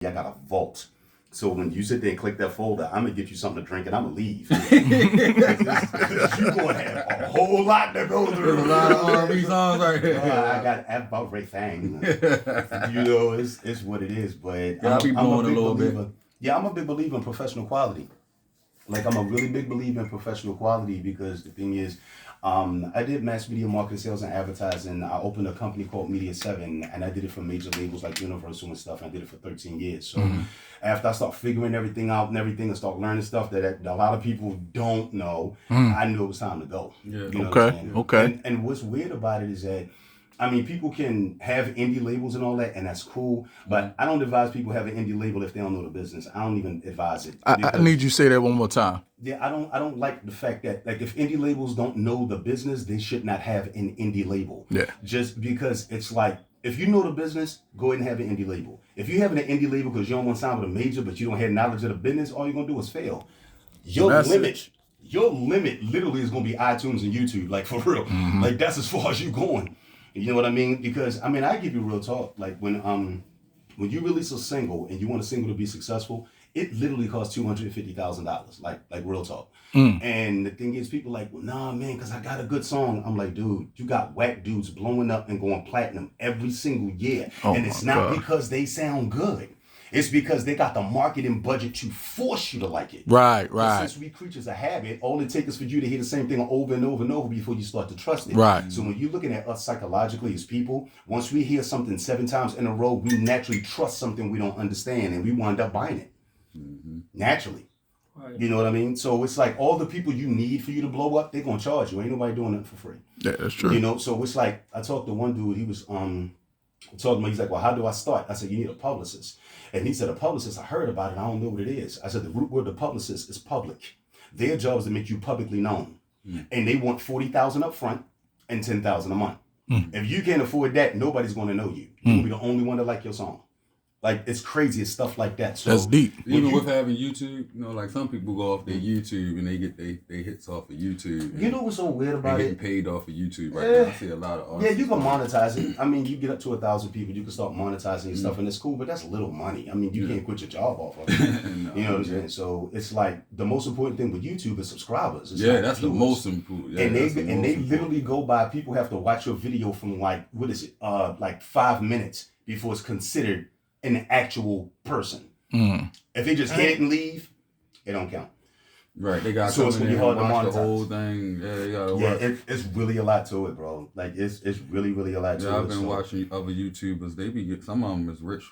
I got a vault. So when you sit there and click that folder, I'm gonna get you something to drink and I'm gonna leave. Cause you gonna have a whole lot to go through. There's a lot of R&B songs right here. I got everything. It's what it is. But I'll be blowing a little believer. bit. Yeah, I'm a big believer in professional quality. Like, I'm a really big believer in professional quality because the thing is, I did mass media marketing, sales, and advertising. I opened a company called Media 7, and I did it for major labels like Universal and stuff. And I did it for 13 years. So after I start figuring everything out and start learning stuff that a lot of people don't know, I knew it was time to go. Yeah. You know what I'm saying? Okay. And what's weird about it is that, I mean, people can have indie labels and all that, and that's cool. But I don't advise people have an indie label if they don't know the business. I don't even advise it. I need you to say that one more time. Yeah, I don't like the fact that, like, if indie labels don't know the business, they should not have an indie label. Yeah. Just because it's like, if you know the business, go ahead and have an indie label. If you have an indie label because you don't want to sign with a major, but you don't have knowledge of the business, all you're gonna do is fail. Your limit literally is gonna be iTunes and YouTube, like, for real. Like, that's as far as you going. You know what I mean? Because, I mean, I give you real talk. Like, when you release a single and you want a single to be successful, it literally costs $250,000. Like real talk. And the thing is, people like, well, nah, man, because I got a good song. I'm like, dude, you got whack dudes blowing up and going platinum every single year. And it's not because they sound good. It's because they got the marketing budget to force you to like it. Right. Since we creatures of habit, all it takes is for you to hear the same thing over and over and over before you start to trust it. Right. So when you're looking at us psychologically as people, once we hear something 7 times in a row, we naturally trust something we don't understand, and we wind up buying it. Naturally. Right. You know what I mean? So it's like all the people you need for you to blow up, they're gonna charge you. Ain't nobody doing it for free. Yeah, that's true. You know, so it's like, I talked to one dude, he was talking to me, he's like, well, how do I start? I said, you need a publicist. And he said, a publicist, I heard about it, I don't know what it is. I said, the root word of publicist is public. Their job is to make you publicly known. And they want $40,000 up front and $10,000 a month. If you can't afford that, nobody's gonna know you. You'll be the only one to like your song. Like, it's crazy, it's stuff like that. So that's deep. Even with having YouTube, you know, like some people go off their YouTube and they get they hits off of YouTube. You know what's so weird about it? Getting paid off of YouTube right now. I see a lot of artists. Yeah, you can monetize it. I mean, you get up to 1,000 people, you can start monetizing your stuff, and it's cool, but that's little money. I mean, you can't quit your job off of it. No, you know what I'm saying? So it's like, the most important thing with YouTube is subscribers. It's that's the most important. Yeah, and they literally go by, people have to watch your video from like 5 minutes before it's considered an actual person. If they just hit it and leave, it don't count. Right, they got so it's gonna be hard to monetize the whole thing. Yeah, they gotta work. It's really a lot to it, bro. Like, it's really a lot to it. Yeah, I've been watching other YouTubers. They be some of them is rich.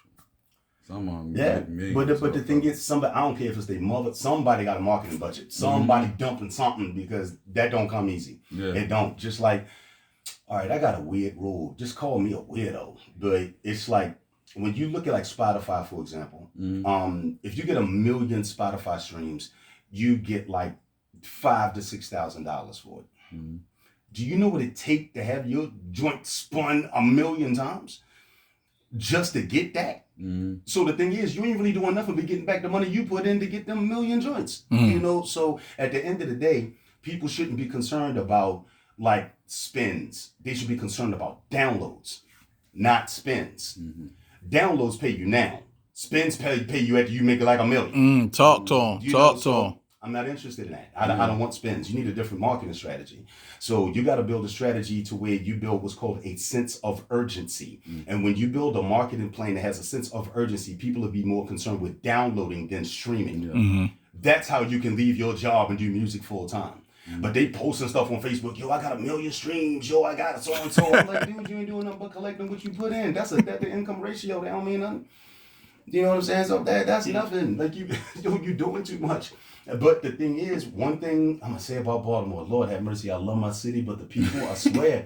Some of them but the thing is, somebody, I don't care if it's their mother, somebody got a marketing budget. Somebody dumping something, because that don't come easy. Yeah. It don't. Just like, all right, I got a weird rule. Just call me a weirdo. But it's like, when you look at like Spotify, for example, if you get 1 million Spotify streams, you get like $5,000 to $6,000 for it. Do you know what it takes to have your joint spun 1 million times just to get that? So the thing is, you ain't really doing nothing but getting back the money you put in to get them 1 million joints. You know, so at the end of the day, people shouldn't be concerned about like spins. They should be concerned about downloads, not spins. Downloads pay you now. Spins pay you after you make like 1 million. Talk to them. Talk to them. I'm not interested in that. I don't want spins. You need a different marketing strategy. So you got to build a strategy to where you build what's called a sense of urgency. And when you build a marketing plan that has a sense of urgency, people will be more concerned with downloading than streaming. That's how you can leave your job and do music full time. But they posting stuff on Facebook. Yo, I got 1 million streams. Yo, I got so and so. I'm like, dude, you ain't doing nothing but collecting what you put in. That's the income ratio. That don't mean nothing. You know what I'm saying? So that's nothing. Like, you're doing too much. But the thing is, one thing I'm gonna say about Baltimore, Lord have mercy, I love my city, but the people, I swear.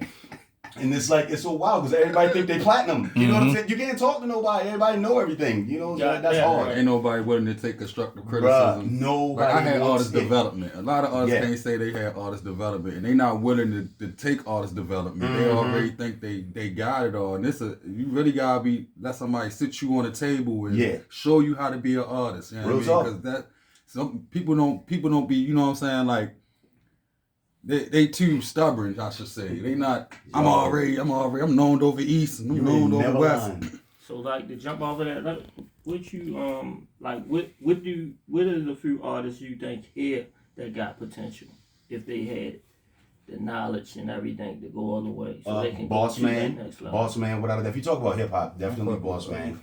And it's like, it's so wild because everybody think they platinum. You know what I'm saying? You can't talk to nobody. Everybody know everything. You know, that's hard. Ain't nobody willing to take constructive criticism. Bruh, nobody. I had artist development. A lot of artists can't say they had artist development, and they not willing to take artist development. They already think they got it all. And you really gotta let somebody sit you on a table and show you how to be an artist. You know what I mean? Because some people don't be. You know what I'm saying? Like, They too stubborn, I should say. They not. I'm known over East and I'm known over West. So like to jump off of that, like, what you like what are the few artists you think here that got potential if they had the knowledge and everything to go all the way, so they can Boss go to Man, that next level. Boss Man, whatever. If you talk about hip hop, definitely Boss Man.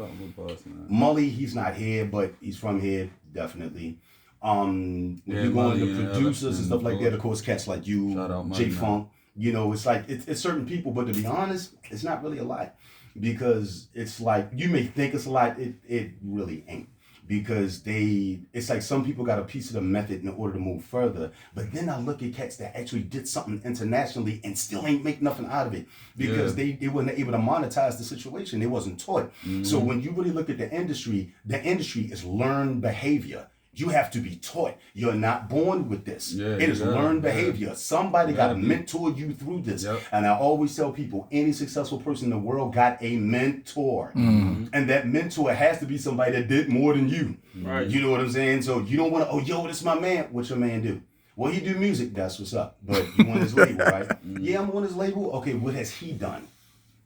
Mully, he's not here, but he's from here, definitely. When you go into the producers and stuff like that, of course, cats like you, J Funk, you know, it's like it's certain people, but to be honest, it's not really a lot, because it's like you may think it's a lot, it really ain't. Because it's like some people got a piece of the method in order to move further. But then I look at cats that actually did something internationally and still ain't make nothing out of it. Because they weren't able to monetize the situation. They wasn't taught. Mm-hmm. So when you really look at the industry is learned behavior. You have to be taught. You're not born with this. It is learned behavior. Somebody got to mentor you through this. Yep. And I always tell people, any successful person in the world got a mentor. Mm-hmm. And that mentor has to be somebody that did more than you. Right. You know what I'm saying? So you don't want to, this is my man. What's your man do? Well, he do music. That's what's up. But you on his label, right? Mm-hmm. Yeah, I'm on his label. Okay, what has he done?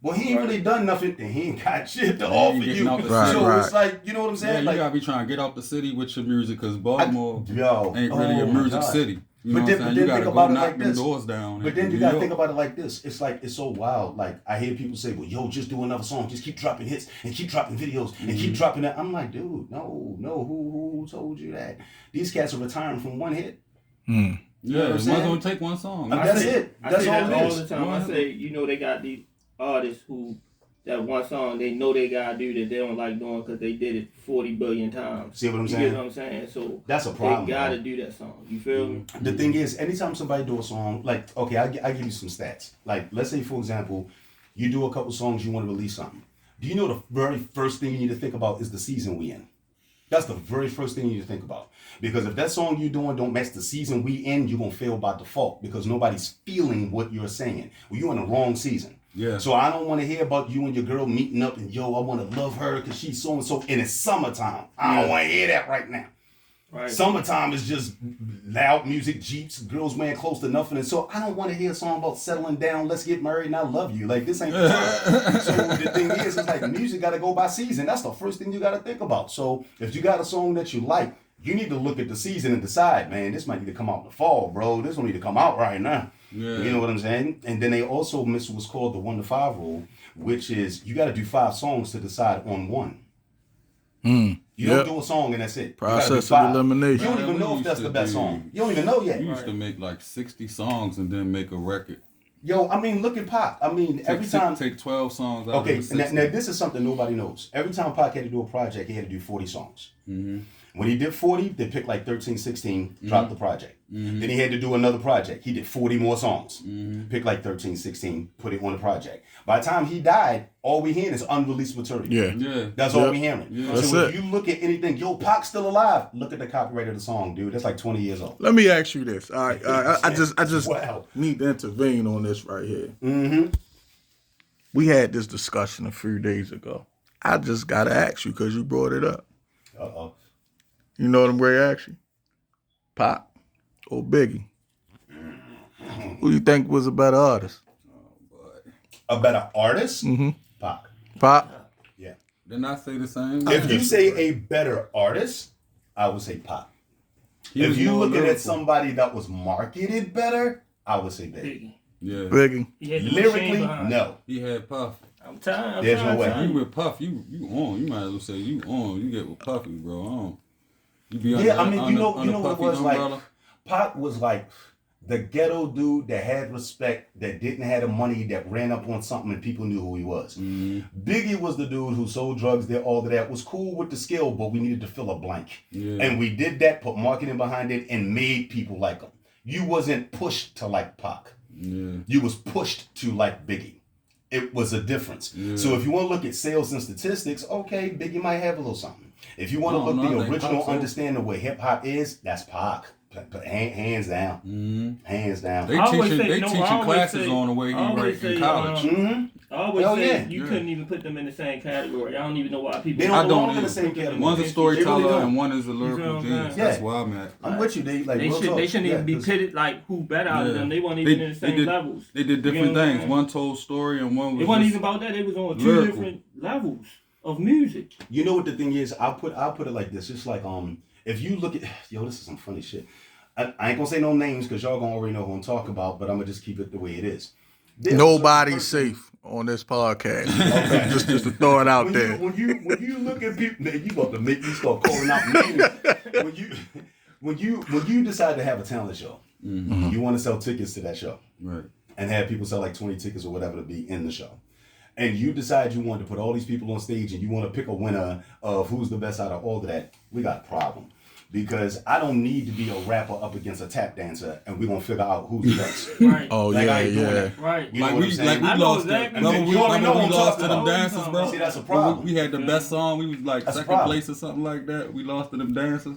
Well, he ain't really done nothing, and he ain't got shit to offer you. So it's like, you know what I'm saying? Yeah, like, you gotta be trying to get out the city with your music, because Baltimore ain't really a music city. You know what I'm saying? You gotta go knock them doors down. But then you gotta think about it like this. It's like, it's so wild. Like, I hear people say, well, yo, just do another song. Just keep dropping hits and keep dropping videos and keep dropping that. I'm like, dude, no. Who told you that? These cats are retiring from one hit. Yeah, one's gonna take one song. That's it. That's all it is. All the time. I say, they got these artists who that one song they know they gotta do that they don't like doing because they did it 40 billion times. See what I'm saying? You get what I'm saying? So that's a problem. They gotta do that song. You feel me? The thing is, anytime somebody do a song, like, okay, I give you some stats. Like, let's say, for example, you do a couple songs, you want to release something. Do you know the very first thing you need to think about is the season we in? That's the very first thing you need to think about. Because if that song you're doing don't match the season we in, you're going to fail by default, because nobody's feeling what you're saying. Well, you're in the wrong season. Yeah. So I don't want to hear about you and your girl meeting up and, yo, I want to love her because she's so-and-so, and it's summertime. I don't want to hear that right now. Right. Summertime is just loud music, Jeeps, girls wearing close to nothing. And so I don't want to hear a song about settling down, let's get married, and I love you. Like, this ain't the time. So the thing is, it's like music got to go by season. That's the first thing you got to think about. So if you got a song that you like, you need to look at the season and decide, man, this might need to come out in the fall, bro. This don't need to come out right now. Yeah. You know what I'm saying? And then they also miss what's called the 1 to 5 rule, which is you got to do 5 songs to decide on one. You don't do a song and that's it. Process of elimination. You don't even know if that's the best song. You don't even know yet. You used to make like 60 songs and then make a record. Yo, I mean, look at Pac. I mean, every time... Take 12 songs out of 60. Now this is something nobody knows. Every time Pac had to do a project, he had to do 40 songs. Mm-hmm. When he did 40, they picked like 13, 16, dropped the project. Mm-hmm. Then he had to do another project. He did 40 more songs. Mm-hmm. Picked like 13, 16, put it on the project. By the time he died, all we hearing is unreleased material. Yeah. That's all we hearing. Yeah. So if you look at anything, yo, Pac's still alive, look at the copyright of the song, dude. That's like 20 years old. Let me ask you this. All right, I just need to intervene on this right here. Mm-hmm. We had this discussion a few days ago. I just got to ask you because you brought it up. Uh-oh. You know what I'm going to ask you? Pac or Biggie? Who do you think was a better artist? A better artist? Mm-hmm. Pac. Yeah. Didn't I say the same? If you say a better artist, I would say Pac. If you looking at somebody that was marketed better, I would say Biggie. Yeah. Biggie. Lyrically, no. He had Puff. I'm tired. There's no way. You with Puff, you on. You might as well say you on. You get with Puffy, bro. On. You know what it was umbrella? Like? Pac was like the ghetto dude that had respect, that didn't have the money, that ran up on something and people knew who he was. Mm-hmm. Biggie was the dude who sold drugs, did all of that, was cool with the skill, but we needed to fill a blank. Yeah. And we did that, put marketing behind it, and made people like him. You wasn't pushed to like Pac. Yeah. You was pushed to like Biggie. It was a difference. Yeah. So if you want to look at sales and statistics, okay, Biggie might have a little something. If you want to look the original understanding of what hip hop is, that's Pac. Hands down. Mm-hmm. Hands down. They teaching classes on the way he write in college. I always say you couldn't even put them in the same category. I don't even know why people. They don't belong in the same category. One's a storyteller and one is a lyrical genius. That's why I'm at. I'm with you. They shouldn't even be pitted like who better out of them. They weren't even in the same levels. They did different things. One told story and one was. It wasn't even about that. They was on two different levels. of music. You know what the thing is? I'll put it like this. It's like if you look at this is some funny shit. I ain't gonna say no names because y'all gonna already know who I'm talking about, but I'm gonna just keep it the way it is. Nobody's safe on this podcast. Okay. just to throw it out there. When you look at people, man, you about to make me start calling out names. when you decide to have a talent show, you want to sell tickets to that show, right? And have people sell like 20 tickets or whatever to be in the show. And you decide you want to put all these people on stage and you want to pick a winner of who's the best out of all of that, we got a problem. Because I don't need to be a rapper up against a tap dancer and we're going to figure out who's the best. Right. Oh, like, yeah. Right. You know what I'm saying? We lost to them dancers, bro. See, that's a problem. We had the best song. We was like second place or something like that. We lost to them dancers.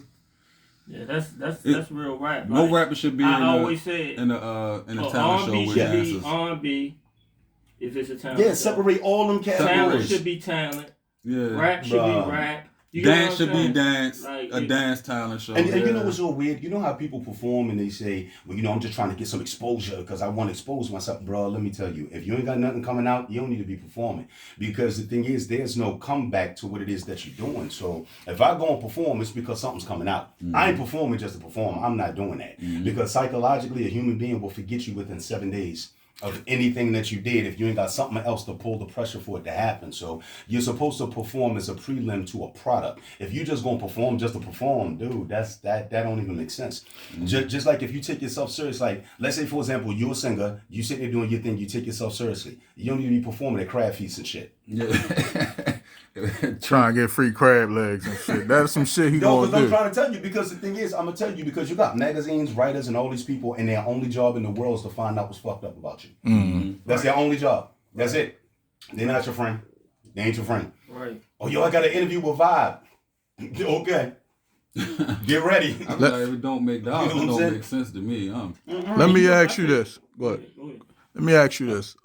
Yeah, that's real rap. No rapper should be in the talent show with dancers. Should be R&B if it's a talent show. Yeah, separate all them categories. Talent should be talent. Yeah. Rap should be rap. Dance should be dance, like, a dance talent show. And you know what's so weird? You know how people perform and they say, well, I'm just trying to get some exposure because I want to expose myself. Bro, let me tell you, if you ain't got nothing coming out, you don't need to be performing. Because the thing is, there's no comeback to what it is that you're doing. So if I go and perform, it's because something's coming out. Mm-hmm. I ain't performing just to perform. I'm not doing that. Mm-hmm. Because psychologically, a human being will forget you within 7 days of anything that you did if you ain't got something else to pull the pressure for it to happen. So you're supposed to perform as a prelim to a product. If you just gonna perform just to perform, dude, that don't even make sense. Mm-hmm. Just like if you take yourself serious, like let's say for example, you're a singer, you sitting there doing your thing, you take yourself seriously. You don't need to be performing at crab feasts and shit. Yeah. Trying to get free crab legs and shit. That's some shit he gonna do. I'm trying to tell you because the thing is, I'm gonna tell you because you got magazines, writers, and all these people, and their only job in the world is to find out what's fucked up about you. Mm-hmm. That's their only job. That's it. They're not your friend. They ain't your friend. Right. Oh, yo, I got an interview with Vibe. Okay. Get ready. I feel like if it don't make sense to me. Mm-hmm. Let me ask you this. Go ahead. Let me ask you this.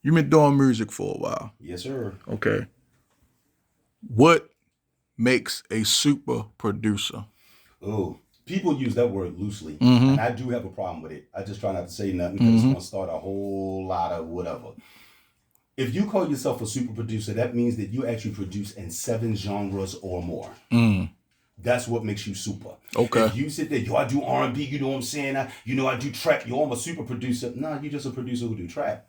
You've been doing music for a while. Yes, sir. Okay. What makes a super producer? Oh, people use that word loosely. Mm-hmm. And I do have a problem with it. I just try not to say nothing because it's going to start a whole lot of whatever. If you call yourself a super producer, that means that you actually produce in 7 genres or more. Mm. That's what makes you super. Okay. If you sit there, I do R&B, you know what I'm saying? I do trap. I'm a super producer. No, you're just a producer who do trap.